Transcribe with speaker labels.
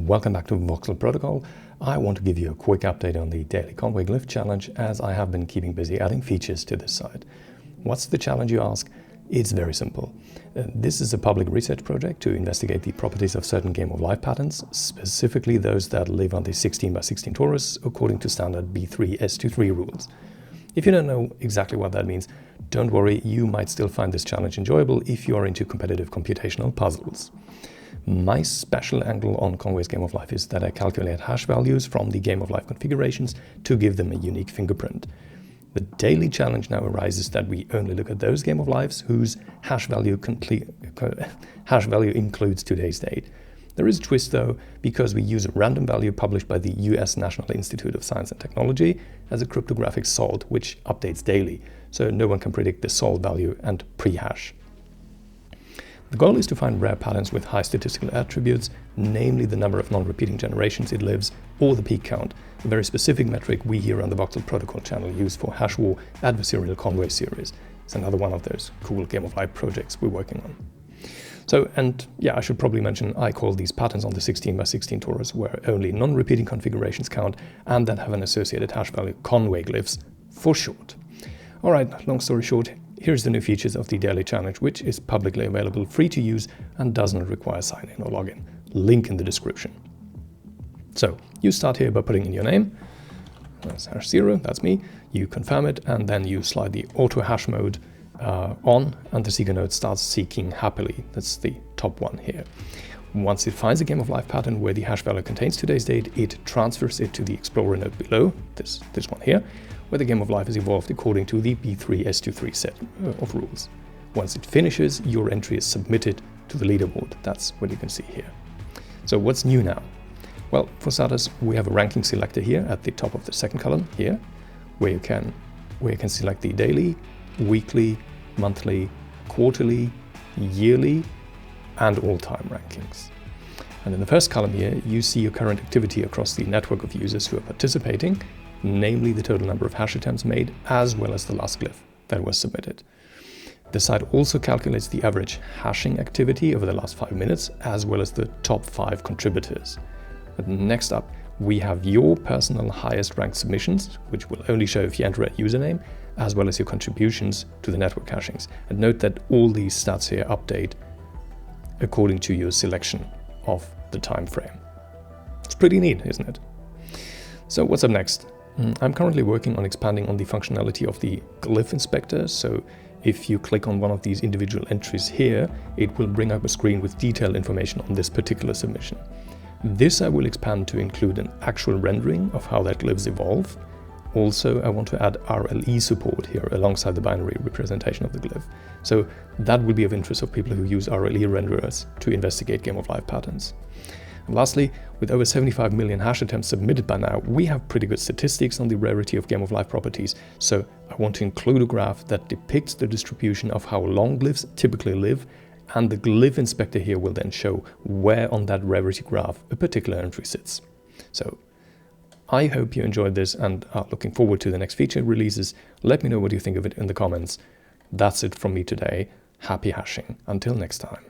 Speaker 1: Welcome back to Voxel Protocol. I want to give you a quick update on the daily Conway Glyph challenge, as I have been keeping busy adding features to this site. What's the challenge, you ask? It's very simple. This is a public research project to investigate the properties of certain game of life patterns, specifically those that live on the 16x16 torus according to standard B3S23 rules. If you don't know exactly what that means, don't worry, you might still find this challenge enjoyable if you are into competitive computational puzzles. My special angle on Conway's Game of Life is that I calculate hash values from the Game of Life configurations to give them a unique fingerprint. The daily challenge now arises that we only look at those Game of Lives whose hash value includes today's date. There is a twist though, because we use a random value published by the US National Institute of Science and Technology as a cryptographic salt which updates daily, so no one can predict the salt value and pre-hash. The goal is to find rare patterns with high statistical attributes, namely the number of non-repeating generations it lives, or the peak count, a very specific metric we here on the Voxel Protocol channel use for hash war adversarial Conway series. It's another one of those cool Game of Life projects we're working on. So, and yeah, I should probably mention I call these patterns on the 16x16 torus where only non-repeating configurations count and that have an associated hash value Conway glyphs for short. Alright, long story short, here's the new features of the daily challenge, which is publicly available, free to use, and does not require sign-in or login. Link in the description. So, you start here by putting in your name. That's #0, that's me. You confirm it, and then you slide the auto hash mode on, and the seeker node starts seeking happily. That's the top one here. Once it finds a Game of Life pattern where the hash value contains today's date, it transfers it to the Explorer node below, this one here, where the Game of Life is evolved according to the B3S23 set of rules. Once it finishes, your entry is submitted to the leaderboard. That's what you can see here. So what's new now? Well, for starters, we have a ranking selector here at the top of the second column here, where you can select the daily, weekly, monthly, quarterly, yearly, and all-time rankings. And in the first column here, you see your current activity across the network of users who are participating, namely the total number of hash attempts made, as well as the last glyph that was submitted. The site also calculates the average hashing activity over the last 5 minutes, as well as the top 5 contributors. But next up, we have your personal highest ranked submissions, which will only show if you enter a username, as well as your contributions to the network hashings. And note that all these stats here update according to your selection of the time frame. It's pretty neat, isn't it? So what's up next? I'm currently working on expanding on the functionality of the Glyph inspector, so if you click on one of these individual entries here, it will bring up a screen with detailed information on this particular submission. This I will expand to include an actual rendering of how that glyphs evolve. Also, I want to add RLE support here alongside the binary representation of the glyph. So that will be of interest of people who use RLE renderers to investigate Game of Life patterns. And lastly, with over 75 million hash attempts submitted by now, we have pretty good statistics on the rarity of Game of Life properties, so I want to include a graph that depicts the distribution of how long glyphs typically live, and the Glyph inspector here will then show where on that rarity graph a particular entry sits. So I hope you enjoyed this and are looking forward to the next feature releases. Let me know what you think of it in the comments. That's it from me today. Happy hashing. Until next time.